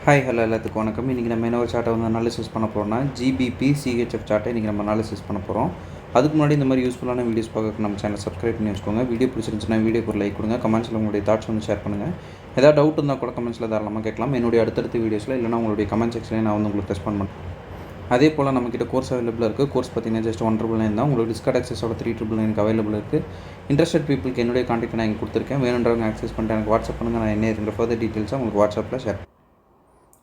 Hi hello எல்லாத்துக்கும் வணக்கம். இன்றைக்கி நம்ம என்ன ஒரு சார்ட்டை வந்து அனாலிசிஸ் பண்ண போகிறோம்னா ஜிபிபி சிஹெச்எஃப் சார்ட்டை இன்றைக்கி நம்ம அனாலிசிஸ் பண்ண போகிறோம். அதுக்கு முன்னாடி இந்த மாதிரி யூஸ்ஃபுல்லான வீடியோஸ் பார்க்க நம்ம சேனல் சப்ஸ்கிரைப் பண்ணி வச்சுக்கோங்க. வீடியோ பிடிச்சிருந்துச்சுன்னா வீடியோக்கு ஒரு லைக் கொடுங்க. கமெண்ட்ஸில் உங்களுடைய தாட்ஸ் வந்து ஷேர் பண்ணுங்கள். ஏதாவது டவுட் இருந்தால் கூட கமெண்ட்ஸில் தாராளமாக கேட்கலாம். என்னுடைய அடுத்தடுத்த வீடியோஸில் இல்லைனா உங்களுடைய கமெண்ட் செக்ஷனில் நான் வந்து உங்களுக்கு ரெஸ்பாண்ட் பண்ணுறேன். அதே போல் நம்மக்கிட்ட கோர்ஸ் அவைலபிளாக இருக்குது. கோர்ஸ் பார்த்தீங்கன்னா ஜஸ்ட் 1,999 தான். உங்களுக்கு டிஸ்கவுண்ட் ஆக்சஸோட 3,999 அவைலபிள் இருக்குது. இன்ட்ரெஸ்டட் பீப்புளுக்கு என்னுடைய கான்டாக்ட் நான் இங்கே கொடுத்துருக்கேன். வேணுன்றவங்க ஆக்சஸ் பண்ணிட்டு எனக்கு வாட்ஸ்அப் பண்ணுங்கள். நான் என்ன இருந்த ஃபர்தர் டீட்டெயில்ஸாக உங்களுக்கு வாட்ஸ்அப்பில் ஷேர்.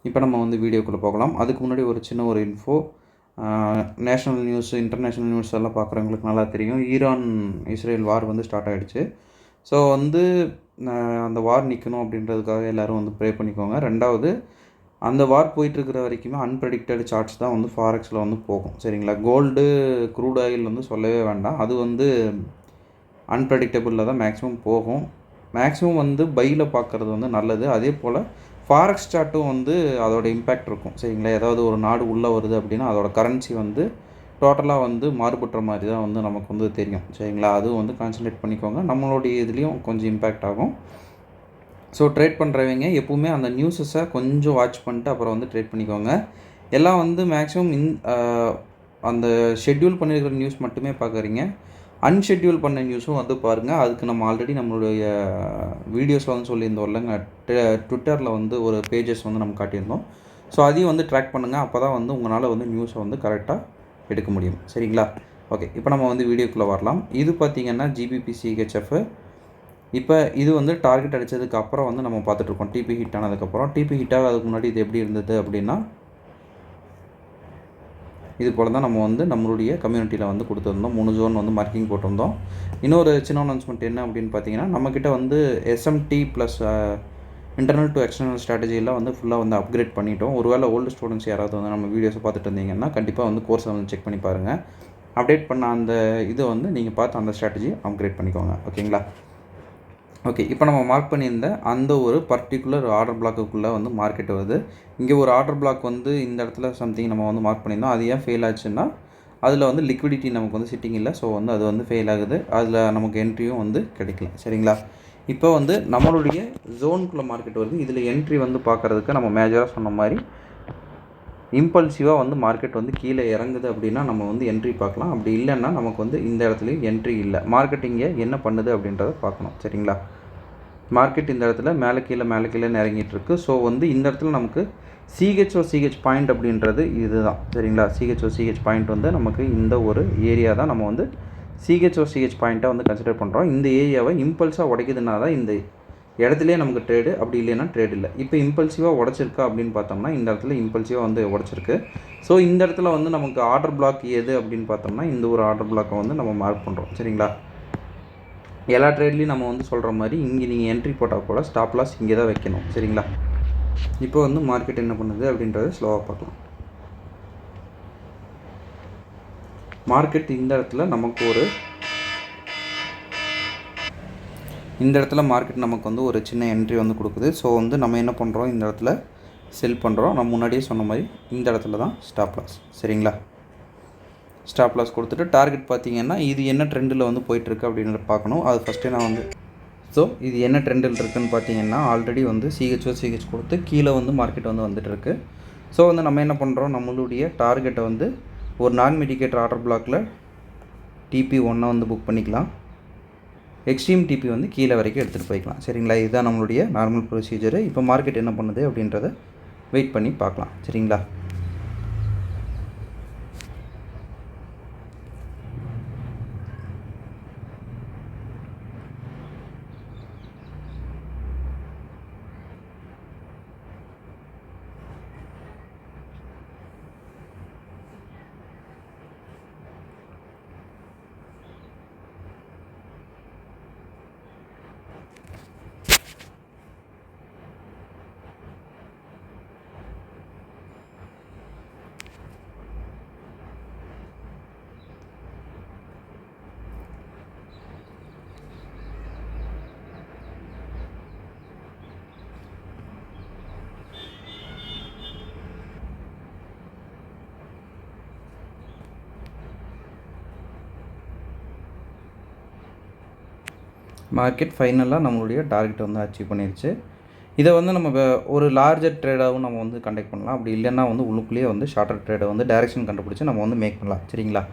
இப்போ நம்ம வந்து வீடியோக்குள்ளே போகலாம். அதுக்கு முன்னாடி ஒரு சின்ன ஒரு info. National news, international news எல்லாம் பார்க்குறவங்களுக்கு நல்லா தெரியும். ஈரான் இஸ்ரேல் வார் வந்து ஸ்டார்ட் ஆகிடுச்சு. ஸோ வந்து அந்த வார் நிற்கணும் அப்படின்றதுக்காக எல்லோரும் வந்து ப்ரே பண்ணிக்கோங்க. ரெண்டாவது, அந்த வார் போயிட்டுருக்கிற வரைக்குமே அன்பிரடிக்டட் சார்ட்ஸ் தான் வந்து ஃபாரெக்ஸில் வந்து போகும். சரிங்களா? கோல்டு, க்ரூட் ஆயில் வந்து சொல்லவே வேண்டாம். அது வந்து அன்பிரடிக்டபிளில் தான் மேக்ஸிமம் போகும். மேக்ஸிமம் வந்து பையில் பார்க்குறது வந்து நல்லது. அதே போல் ஃபாரெக்ஸ் சார்ட்டும் வந்து அதோட இம்பேக்ட் இருக்கும். சரிங்களா? ஏதாவது ஒரு நாடு உள்ளே வருது அப்படின்னா அதோட கரன்சி வந்து டோட்டலாக வந்து மாறுபடுற மாதிரி தான் வந்து நமக்கு வந்து தெரியும். சரிங்களா? அதுவும் வந்து கான்சன்ட்ரேட் பண்ணிக்கோங்க. நம்மளுடைய இதுலேயும் கொஞ்சம் இம்பேக்ட் ஆகும். ஸோ ட்ரேட் பண்ணுறவங்க எப்போவுமே அந்த நியூஸஸை கொஞ்சம் வாட்ச் பண்ணிட்டு அப்புறம் வந்து ட்ரேட் பண்ணிக்கோங்க. எல்லாம் வந்து மேக்ஸிமம் அந்த ஷெட்யூல் பண்ணியிருக்கிற நியூஸ் மட்டுமே பார்க்குறீங்க. அன்ஷெட்யூல் பண்ண நியூஸும் வந்து பாருங்கள். அதுக்கு நம்ம ஆல்ரெடி நம்மளுடைய வீடியோஸில் வந்து சொல்லியிருந்தோம் இல்லைங்க, ட்விட்டரில் வந்து ஒரு பேஜஸ் வந்து நம்ம காட்டியிருந்தோம். ஸோ அதையும் வந்து ட்ராக் பண்ணுங்கள். அப்போ தான் வந்து உங்களால் வந்து நியூஸை வந்து கரெக்டாக எடுக்க முடியும். சரிங்களா? ஓகே, இப்போ நம்ம வந்து வீடியோக்குள்ளே வரலாம். இது பார்த்திங்கன்னா ஜிபிபி சிஹெச்எஃப். இப்போ இது வந்து டார்கெட் அடித்ததுக்கு அப்புறம் வந்து நம்ம பார்த்துட்ருக்கோம். டிபி ஹிட் ஆனதுக்கப்புறம். டிபி ஹிட் ஆகிறதுக்கு முன்னாடி இது எப்படி இருந்தது அப்படின்னா, இது போல் தான் நம்ம வந்து நம்மளுடைய கம்யூனிட்டியில் வந்து கொடுத்துருந்தோம். 3 ஜோன் வந்து மார்க்கிங் போட்டிருந்தோம். இன்னொரு சின்ன அனௌன்ஸ்மெண்ட் என்ன அப்படின்னு பார்த்தீங்கன்னா, நம்மக்கிட்ட வந்து SMT plus internal to external ஸ்ட்ராட்டஜியெலாம் வந்து ஃபுல்லாக வந்து அப்கிரேட் பண்ணிட்டோம். ஒருவேளை ஓல்டு ஸ்டூடெண்ட்ஸ் யாராவது வந்து நம்ம வீடியோஸை பார்த்துட்டு இருந்தீங்கன்னா கண்டிப்பாக வந்து கோர்ஸை வந்து செக் பண்ணி பாருங்கள். அப்டேட் பண்ண அந்த இதை வந்து நீங்கள் பார்த்து அந்த ஸ்ட்ராட்டஜி அப்கிரேட் பண்ணிக்கோங்க. ஓகேங்களா? ஓகே, இப்போ நம்ம மார்க் பண்ணியிருந்த அந்த ஒரு பர்டிகுலர் ஆர்டர் பிளாக்குக்குள்ளே வந்து மார்க்கெட் வருது. இங்கே ஒரு ஆர்டர் பிளாக் வந்து இந்த இடத்துல சம்திங் நம்ம வந்து மார்க் பண்ணியிருந்தோம். அது ஏன் ஃபெயில் ஆச்சுன்னா, அதில் வந்து லிக்விடிட்டி நமக்கு வந்து சிட்டிங் இல்லை. ஸோ வந்து அது வந்து ஃபெயில் ஆகுது. அதில் நமக்கு என்ட்ரியும் வந்து கிடைக்கல. சரிங்களா? இப்போ வந்து நம்மளுடைய ஜோனுக்குள்ளே மார்க்கெட் வருது. இதில் என்ட்ரி வந்து பார்க்குறதுக்கு நம்ம மேஜராக சொன்ன மாதிரி இம்பல்சிவாக வந்து மார்க்கெட் வந்து கீழே இறங்குது அப்படின்னா நம்ம வந்து என்ட்ரி பார்க்கலாம். அப்படி இல்லைன்னா நமக்கு வந்து இந்த இடத்துலையும் என்ட்ரி இல்லை. மார்க்கெட் இங்கே என்ன பண்ணுது அப்படின்றத பார்க்கணும். சரிங்களா? மார்க்கெட் இந்த இடத்துல மேலே கீழே இறங்கிட்டுருக்கு. ஸோ வந்து இந்த இடத்துல நமக்கு சிஹெச் பாயிண்ட் அப்படின்றது இது தான். சரிங்களா? சிஹெச் பாயிண்ட் வந்து நமக்கு இந்த ஒரு ஏரியா தான் நம்ம வந்து சிஹெச் பாயிண்ட்டாக வந்து கன்சிடர் பண்ணுறோம். இந்த ஏரியாவை இம்பல்ஸாக உடைக்குதுன்னா தான் இந்த இடத்துலேயே நமக்கு ட்ரேடு, அப்படி இல்லைன்னா ட்ரேட் இல்லை. இப்போ இம்பல்சிவாக உடச்சிருக்கா அப்படின்னு பார்த்தோம்னா இந்த இடத்துல இம்பல்சிவாக வந்து உடச்சிருக்கு. ஸோ இந்த இடத்துல வந்து நமக்கு ஆர்டர் பிளாக் எது அப்படின்னு பார்த்தோம்னா இந்த ஒரு ஆர்டர் பிளாக்கை வந்து நம்ம மார்க் பண்ணுறோம். சரிங்களா? எல்லா ட்ரேட்லேயும் நம்ம வந்து சொல்கிற மாதிரி இங்கே நீங்கள் என்ட்ரி போட்டால் கூட ஸ்டாப் லாஸ் இங்கே தான் வைக்கணும். சரிங்களா? இப்போ வந்து மார்க்கெட் என்ன பண்ணுது அப்படின்றத ஸ்லோவாக பார்க்கலாம். மார்க்கெட் இந்த இடத்துல மார்க்கெட் நமக்கு வந்து ஒரு சின்ன என்ட்ரி வந்து கொடுக்குது. ஸோ வந்து நம்ம என்ன பண்ணுறோம், இந்த இடத்துல செல் பண்ணுறோம். நம்ம முன்னாடியே சொன்ன மாதிரி இந்த இடத்துல தான் ஸ்டாப் லாஸ். சரிங்களா? ஸ்டாப் லாஸ் கொடுத்துட்டு டார்கெட் பார்த்திங்கன்னா இது என்ன ட்ரெண்டில் வந்து போயிட்டுருக்கு அப்படின்றத பார்க்கணும். அது ஃபஸ்ட்டே நான் வந்து இது என்ன ட்ரெண்டில் இருக்குதுன்னு பார்த்தீங்கன்னா ஆல்ரெடி வந்து சிஹெச் கொடுத்து கீழே வந்து மார்க்கெட் வந்து வந்துட்டுருக்கு. ஸோ வந்து நம்ம என்ன பண்ணுறோம், நம்மளுடைய டார்கெட்டை வந்து ஒரு நான் மெடிக்கேட்டர் ஆர்டர் பிளாக்கில் TP1 வந்து புக் பண்ணிக்கலாம். எக்ஸ்ட்ரீம் டிபி வந்து கீழே வரைக்கும் எடுத்துகிட்டு போய்க்கலாம். சரிங்களா? இதுதான் நம்மளுடைய நார்மல் ப்ரொசீஜரு. இப்போ மார்க்கெட் என்ன பண்ணுது அப்படின்றத வெயிட் பண்ணி பார்க்கலாம். சரிங்களா? மார்க்கெட் ஃபைனலாக நம்மளுடைய டார்கெட் வந்து அச்சீவ் பண்ணிடுச்சு. இதை வந்து நம்ம ஒரு லார்ஜர் ட்ரேடாகவும் நம்ம வந்து கண்டக்ட் பண்ணலாம். அப்படி இல்லைன்னா வந்து உள்ளுக்குள்ளேயே வந்து ஷார்ட்டர் ட்ரேடை வந்து டைரெக்ஷன் கண்டுபிடிச்சி நம்ம வந்து மேக் பண்ணலாம். சரிங்களா?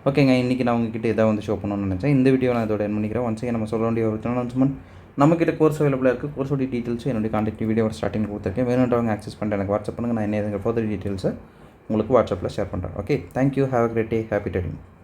ஓகேங்க. இன்றைக்கி நான் உங்ககிட்ட இதை வந்து ஷோ பண்ணணும்னு நினச்சேன். இந்த வீடியோ நான் இதோட என் பண்ணிக்கிறேன். ஒன்ஸ் நம்ம சொல்ல வேண்டிய ஒரு அனௌன்ஸ்மெண்ட், நம்மக்கிட்ட கோர்ஸ் அவைலபிளாக இருக்குது. கோர்ஸோட டீட்டெயில்ஸும் என்னுடைய கான்டாக்ட் வீடியோ ஸ்டார்டிங் கொடுத்துருக்கேன். வேணுன்றவங்க ஆக்சஸ் பண்ணிட்டு எனக்கு வாட்ஸ்அப் பண்ணுங்கள். நான் என்ன ஃபர்தர் டீட்டெயில்ஸை உங்களுக்கு வாட்ஸ்அப்பில் ஷேர் பண்ணுறேன். Okay, thank you. Have a great day. Happy trading.